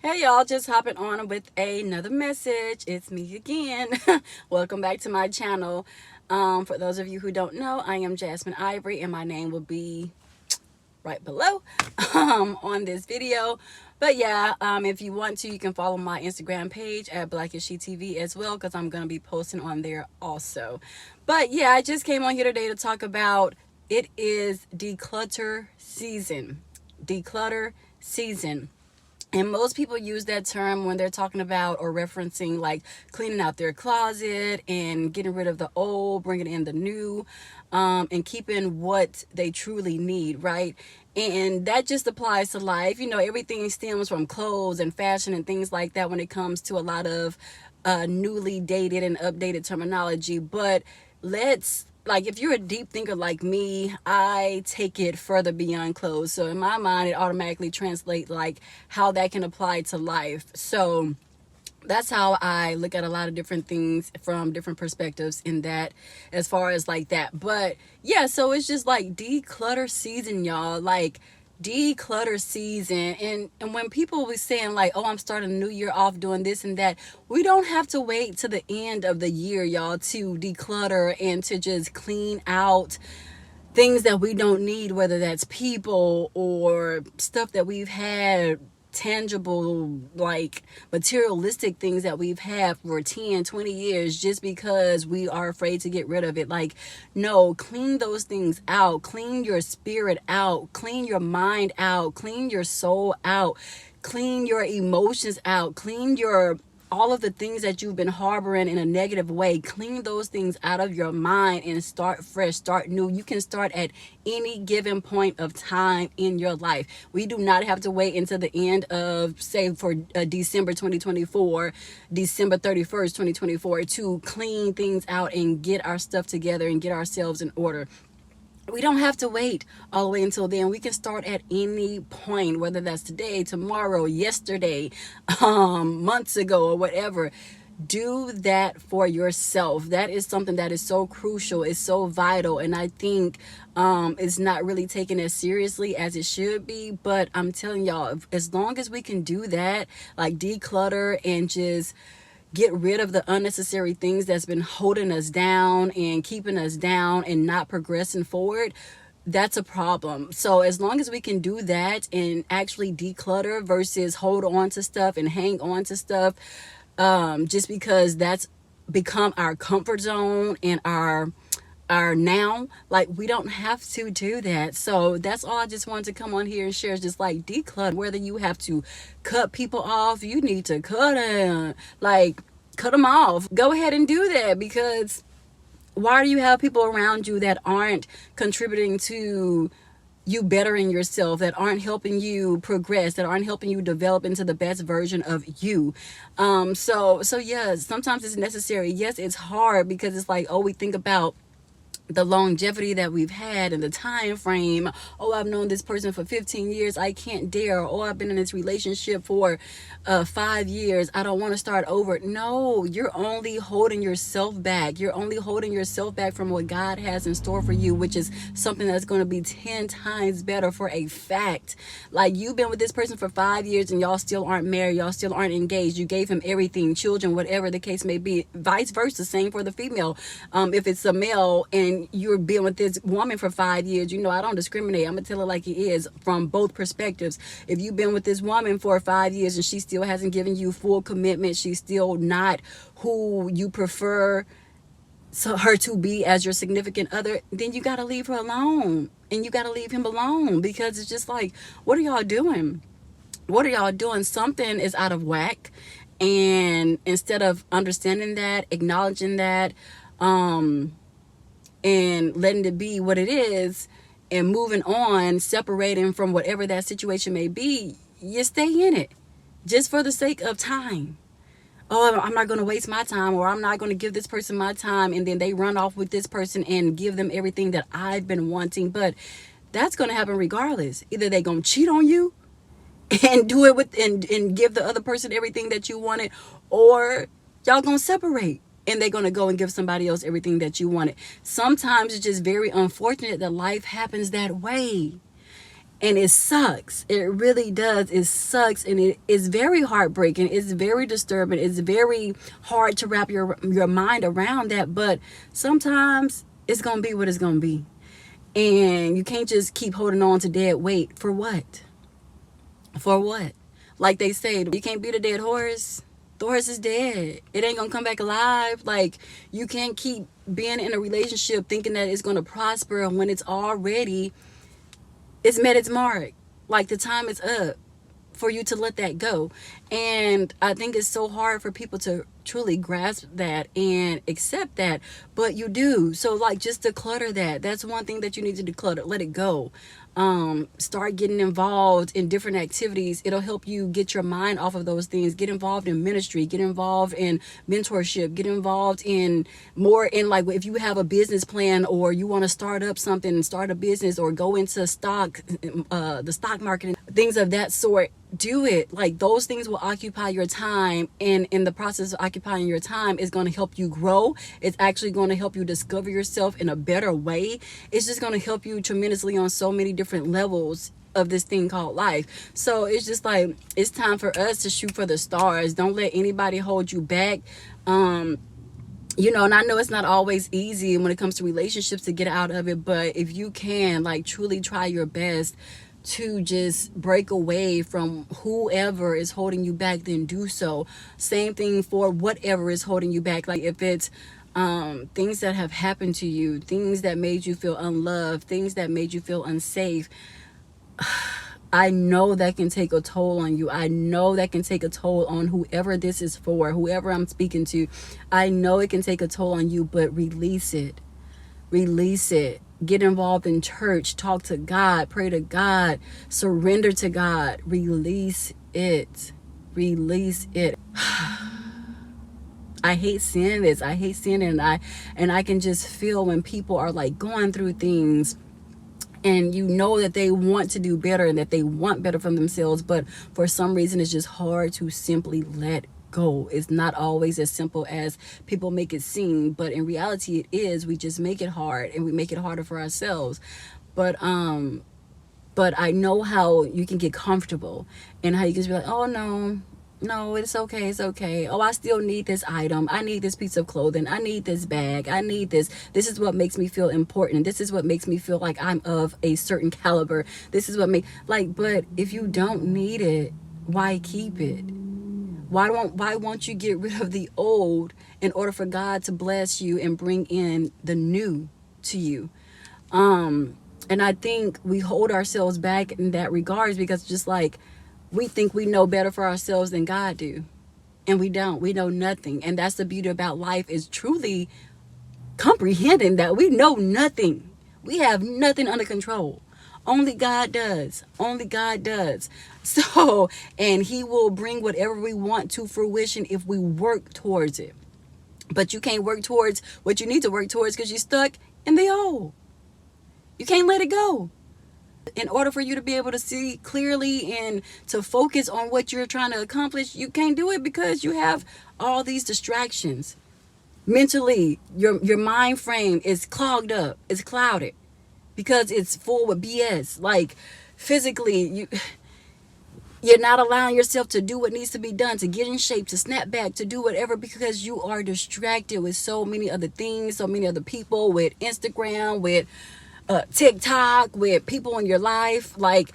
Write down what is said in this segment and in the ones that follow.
Hey y'all, just hopping on with another message. It's me again. Welcome back to my channel. For those of you who don't know, I am Jasmine Ivory and my name will be right below on this video. But yeah, if you want to, you can follow my Instagram page at BlackIsSheTV as well, because I'm going to be posting on there also. But yeah, I just came on here today to talk about it is declutter season. Declutter season. And most people use that term when they're talking about or referencing like cleaning out their closet and getting rid of the old, bringing in the new, and keeping what they truly need, right? And that just applies to life. You know, everything stems from clothes and fashion and things like that when it comes to a lot of newly dated and updated terminology. But let's, like, if you're a deep thinker like me, I take it further beyond clothes. So in my mind, it automatically translates like how that can apply to life. So that's how I look at a lot of different things from different perspectives in that, as far as like that. But yeah, so it's just like declutter season, y'all. Like, declutter season. And when people were saying like, oh, I'm starting a new year off doing this and that, we don't have to wait to the end of the year, y'all, to declutter and to just clean out things that we don't need, whether that's people or stuff that we've had, tangible, like materialistic things that we've had for 10, 20 years, just because we are afraid to get rid of it. Like, no, clean those things out. Clean your spirit out. Clean your mind out. Clean your soul out. Clean your emotions out. Clean your all of the things that you've been harboring in a negative way. Clean those things out of your mind and start fresh, start new. You can start at any given point of time in your life. We do not have to wait until the end of, say, for December 2024, December 31st, 2024, to clean things out and get our stuff together and get ourselves in order. We don't have to wait all the way until then. We can start at any point, whether that's today, tomorrow, yesterday, months ago, or whatever. Do that for yourself. That is something that is so crucial. It's so vital. And I think it's not really taken as seriously as it should be. But I'm telling y'all, as long as we can do that, like declutter and just get rid of the unnecessary things that's been holding us down and keeping us down and not progressing forward, that's a problem. So as long as we can do that and actually declutter versus hold on to stuff and hang on to stuff, just because that's become our comfort zone and our now, like, we don't have to do that. So that's all I just wanted to come on here and share, is just like declutter. Whether you have to cut people off, you need to cut them, like cut them off. Go ahead and do that, because why do you have people around you that aren't contributing to you bettering yourself, that aren't helping you progress, that aren't helping you develop into the best version of you? So yeah, sometimes it's necessary. Yes, it's hard, because it's like, oh, we think about the longevity that we've had and the time frame. Oh, I've known this person for 15 years, I can't dare. Oh, I've been in this relationship for 5 years, I don't want to start over. No, you're only holding yourself back. You're only holding yourself back from what God has in store for you, which is something that's going to be 10 times better, for a fact. Like, you've been with this person for 5 years and y'all still aren't married, y'all still aren't engaged. You gave him everything, children, whatever the case may be. Vice versa, same for the female. If it's a male and you're being with this woman for 5 years, you know, I don't discriminate. I'm gonna tell it like it is from both perspectives. If you've been with this woman for 5 years and she still hasn't given you full commitment, she's still not who you prefer her to be as your significant other, then you got to leave her alone, and you got to leave him alone, because it's just like, what are y'all doing? What are y'all doing? Something is out of whack. And instead of understanding that, acknowledging that, and letting it be what it is and moving on, separating from whatever that situation may be, you stay in it just for the sake of time. Oh, I'm not going to waste my time, or I'm not going to give this person my time, and then they run off with this person and give them everything that I've been wanting. But that's going to happen regardless. Either they're going to cheat on you and do it with and give the other person everything that you wanted, or y'all going to separate and they're going to go and give somebody else everything that you wanted. Sometimes it's just very unfortunate that life happens that way. And it sucks. It really does. It sucks, and it is very heartbreaking. It's very disturbing. It's very hard to wrap your mind around that. But sometimes it's gonna be what it's gonna be, and you can't just keep holding on to dead weight. For what? For what? Like they say, you can't beat a dead horse. The horse is dead. It ain't gonna come back alive. Like, you can't keep being in a relationship thinking that it's gonna prosper when it's met its mark. Like, the time is up for you to let that go. And I think it's so hard for people to truly grasp that and accept that, but you do. So, like, just declutter that. That's one thing that you need to declutter. Let it go. Start getting involved in different activities. It'll help you get your mind off of those things. Get involved in ministry, get involved in mentorship, get involved in more in, like, if you have a business plan or you want to start up something, start a business, or go into the stock market, things of that sort. Do it. Like, those things will occupy your time, and in the process of occupying your time is going to help you grow. It's actually going to help you discover yourself in a better way. It's just going to help you tremendously on so many different levels of this thing called life. So it's just like, it's time for us to shoot for the stars. Don't let anybody hold you back. And I know it's not always easy when it comes to relationships to get out of it, but if you can, like, truly try your best to just break away from whoever is holding you back, then do so. Same thing for whatever is holding you back. Like, if it's things that have happened to you, things that made you feel unloved, things that made you feel unsafe, I know that can take a toll on you. I know that can take a toll on whoever this is for, whoever I'm speaking to. I know it can take a toll on you, but release it. Release it. Get involved in church. Talk to God. Pray to God. Surrender to God. Release it. Release it. I hate seeing this. I hate seeing it. And I can just feel when people are, like, going through things, and you know that they want to do better and that they want better for themselves, but for some reason it's just hard to simply let go. It's not always as simple as people make it seem, but in reality it is. We just make it hard, and we make it harder for ourselves. But I know how you can get comfortable, and how you can just be like, oh no, it's okay, it's okay. Oh, I still need this item. I need this piece of clothing. I need this bag. I need this. This is what makes me feel important. This is what makes me feel like I'm of a certain caliber. This is what but if you don't need it, why keep it? Why won't you get rid of the old in order for God to bless you and bring in the new to you? And I think we hold ourselves back in that regards because just like, we think we know better for ourselves than God do. And we don't. We know nothing. And that's the beauty about life, is truly comprehending that we know nothing. We have nothing under control. Only God does. Only God does. So, and he will bring whatever we want to fruition if we work towards it. But you can't work towards what you need to work towards because you're stuck in the old. You can't let it go. In order for you to be able to see clearly and to focus on what you're trying to accomplish, you can't do it because you have all these distractions. Mentally, your mind frame is clogged up, it's clouded because it's full with BS. Like, physically, you're not allowing yourself to do what needs to be done, to get in shape, to snap back, to do whatever, because you are distracted with so many other things, so many other people, with Instagram, with TikTok, with people in your life. Like,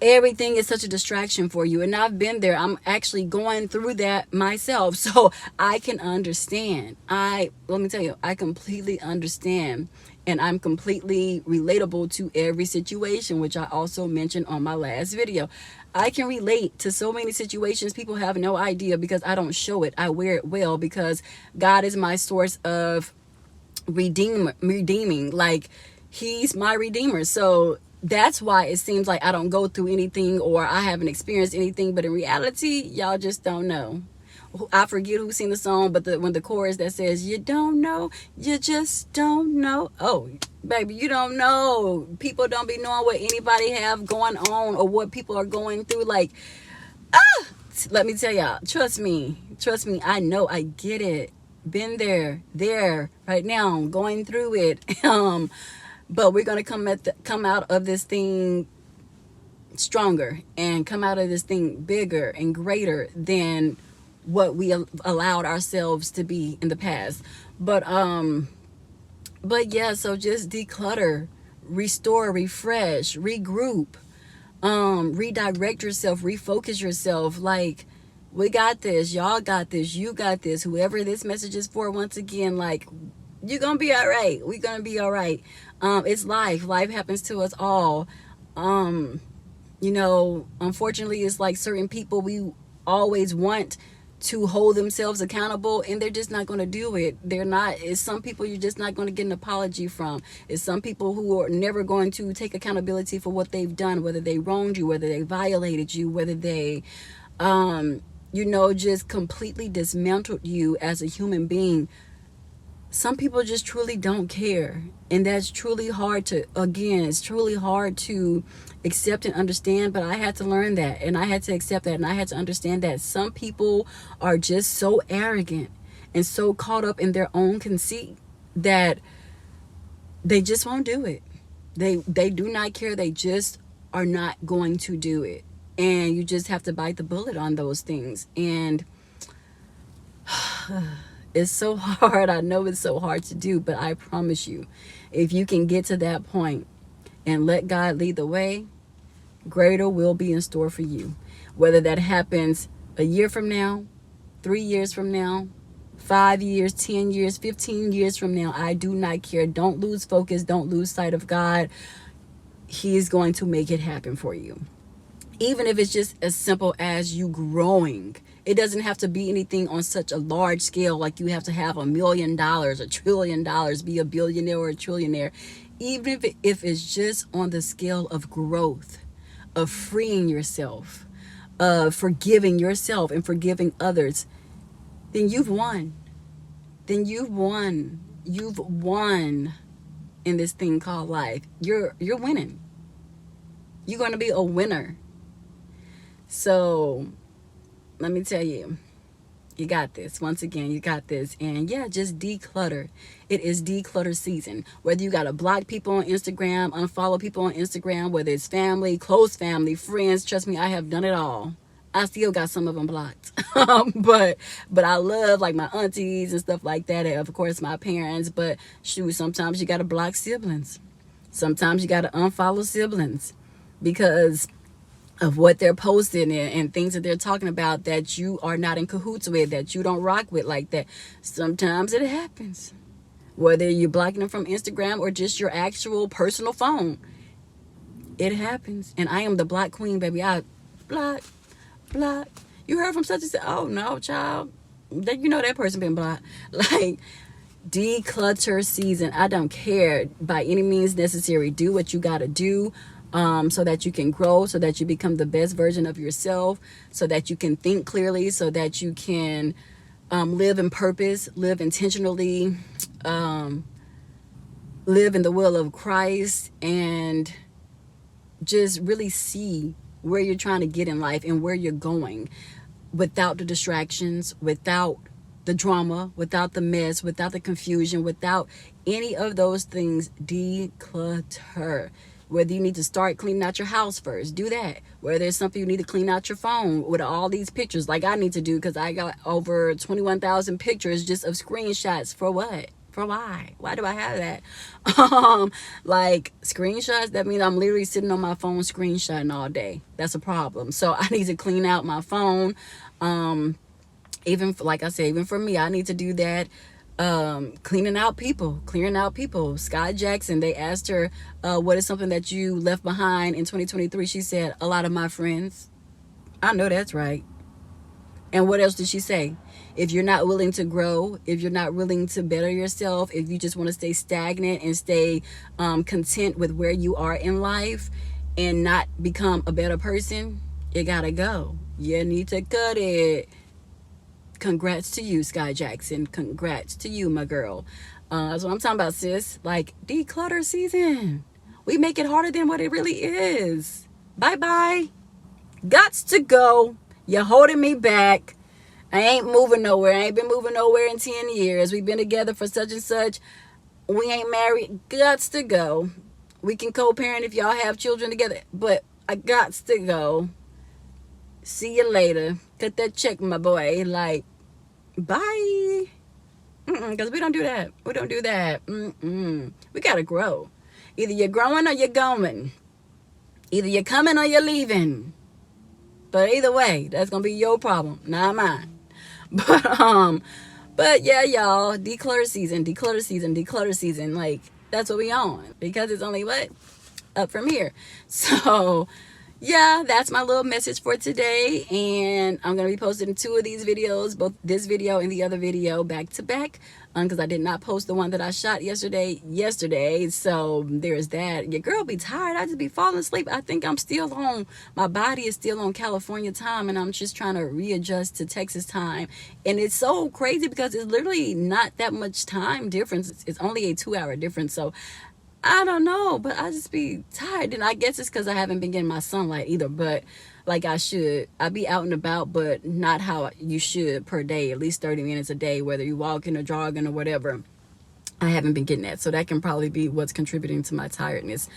everything is such a distraction for you, and I've been there. I'm actually going through that myself, so I can understand. Let me tell you, I completely understand, and I'm completely relatable to every situation, which I also mentioned on my last video. I can relate to so many situations. People have no idea because I don't show it. I wear it well because God is my source of redeeming. Like, he's my redeemer. So that's why it seems like I don't go through anything or I haven't experienced anything. But in reality, y'all just don't know. I forget who sing the song, but when the chorus that says, you don't know, you just don't know. Oh, baby, you don't know. People don't be knowing what anybody have going on or what people are going through. Like, let me tell y'all, trust me, I know, I get it. Been there, right now, going through it. But we're going to come out of this thing stronger and come out of this thing bigger and greater than what we allowed ourselves to be in the past. But yeah, so just declutter, restore, refresh, regroup, redirect yourself, refocus yourself. Like, we got this, y'all got this, you got this, whoever this message is for. Once again, like, you're gonna be all right. We're gonna be all right. It's life happens to us all. Unfortunately, it's like certain people we always want to hold themselves accountable, and they're just not going to do it. They're not. It's some people you're just not going to get an apology from. It's some people who are never going to take accountability for what they've done, whether they wronged you, whether they violated you, whether they just completely dismantled you as a human being. Some people just truly don't care, and that's truly hard to, again, it's truly hard to accept and understand. But I had to learn that, and I had to accept that, and I had to understand that some people are just so arrogant and so caught up in their own conceit that they just won't do it. They do not care. They just are not going to do it, and you just have to bite the bullet on those things. And it's so hard. I know it's so hard to do, but I promise you, if you can get to that point and let God lead the way, greater will be in store for you. Whether that happens a year from now, 3 years from now, 5 years, 10 years, 15 years from now, I do not care. Don't lose focus. Don't lose sight of God. He is going to make it happen for you. Even if it's just as simple as you growing. It doesn't have to be anything on such a large scale, like you have to have $1 million, $1 trillion, be a billionaire or a trillionaire. Even if it's just on the scale of growth, of freeing yourself, of forgiving yourself and forgiving others, then you've won. Then you've won. You've won in this thing called life. You're winning. You're going to be a winner. So let me tell you, you got this. Once again, you got this. And yeah, just declutter. It is declutter season. Whether you got to block people on Instagram, unfollow people on Instagram, whether it's family, close family, friends, trust me, I have done it all. I still got some of them blocked. but I love like my aunties and stuff like that. And of course, my parents. But shoot, sometimes you got to block siblings. Sometimes you got to unfollow siblings because of what they're posting and things that they're talking about that you are not in cahoots with, that you don't rock with like that. Sometimes it happens. Whether you're blocking them from Instagram or just your actual personal phone. It happens. And I am the block queen, baby. I block. You heard from such and such. Oh, no, child. You know that person been blocked. Like, declutter season. I don't care by any means necessary. Do what you got to do. So that you can grow, so that you become the best version of yourself, so that you can think clearly, so that you can live in purpose, live intentionally, live in the will of Christ, and just really see where you're trying to get in life and where you're going without the distractions, without the drama, without the mess, without the confusion, without any of those things. Declutter. Whether you need to start cleaning out your house first, do that. Whether there's something you need to clean out your phone with all these pictures like I need to do, because I got over 21,000 pictures just of screenshots. For what? For why? Why do I have that? Like screenshots, that means I'm literally sitting on my phone screenshotting all day. That's a problem. So I need to clean out my phone. Even like I said, even for me, I need to do that. Clearing out people. Sky Jackson, they asked her, what is something that you left behind in 2023? She said, a lot of my friends. I know that's right. And what else did she say? If you're not willing to grow, if you're not willing to better yourself, if you just want to stay stagnant and stay content with where you are in life and not become a better person, you gotta go. You need to cut it. Congrats to you, Sky Jackson. Congrats to you, my girl. That's what I'm talking about, sis. Like, declutter season. We make it harder than what it really is. Bye-bye. Gots to go. You're holding me back. I ain't moving nowhere. I ain't been moving nowhere in 10 years. We've been together for such and such. We ain't married. Gots to go. We can co-parent if y'all have children together. But I got to go. See you later. Cut that check, my boy. Like, bye. Because we don't do that. We don't do that. We got to grow. Either you're growing or you're going. Either you're coming or you're leaving. But either way, that's going to be your problem, not mine. But yeah, y'all, declutter season, declutter season, declutter season. Like, that's what we on. Because it's only what? Up from here. So yeah, that's my little message for today, and I'm gonna be posting 2 of these videos, both this video and the other video, back to back, because I did not post the one that I shot yesterday, so there's that. Your girl be tired. I just be falling asleep. I think I'm still on, my body is still on California time, and I'm just trying to readjust to Texas time, and it's so crazy because it's literally not that much time difference. It's only a 2-hour difference, so I don't know, but I just be tired. And I guess it's because I haven't been getting my sunlight either, but like I should. I be out and about, but not how you should per day, at least 30 minutes a day, whether you walking or jogging or whatever. I haven't been getting that, so that can probably be what's contributing to my tiredness.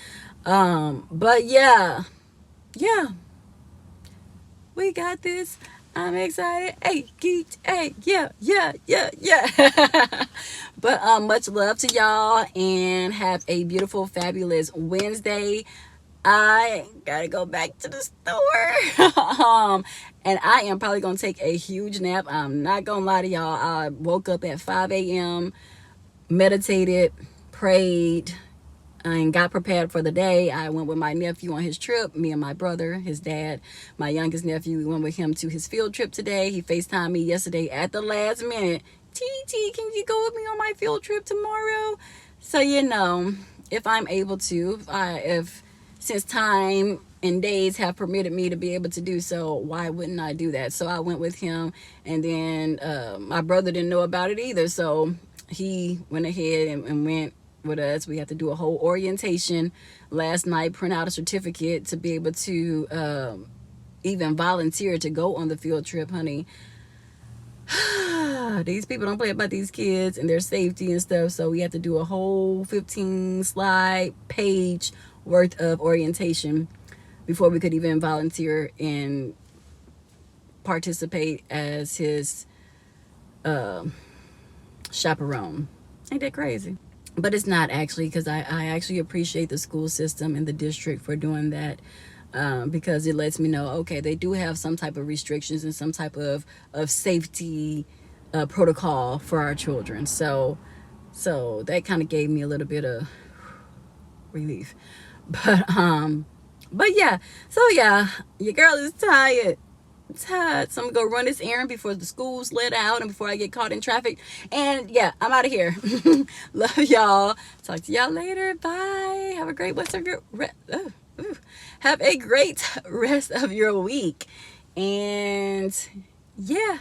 But yeah, we got this. I'm excited. Hey, geeked. Hey, yeah. But much love to y'all, and have a beautiful, fabulous Wednesday. I gotta go back to the store. And I am probably gonna take a huge nap. I'm not gonna lie to y'all. I woke up at 5 a.m., meditated, prayed, and got prepared for the day. I went with my nephew on his trip, me and my brother, his dad, my youngest nephew. We went with him to his field trip today. He FaceTimed me yesterday at the last minute. TT, can you go with me on my field trip tomorrow? So, you know, if I'm able to, if since time and days have permitted me to be able to do so, why wouldn't I do that? So I went with him, and then my brother didn't know about it either, so he went ahead and went with us. We had to do a whole orientation last night, print out a certificate to be able to even volunteer to go on the field trip, honey. These people don't play about these kids and their safety and stuff, so we had to do a whole 15 slide page worth of orientation before we could even volunteer and participate as his chaperone. Ain't that crazy? But it's not actually, because I actually appreciate the school system and the district for doing that, because it lets me know, okay, they do have some type of restrictions and some type of safety protocol for our children. So that kind of gave me a little bit of relief. But yeah, so yeah, your girl is tired. So I'm gonna go run this errand before the school's let out and before I get caught in traffic. And yeah, I'm out of here. Love y'all. Talk to y'all later. Bye. Have a great have a great rest of your week. And yeah.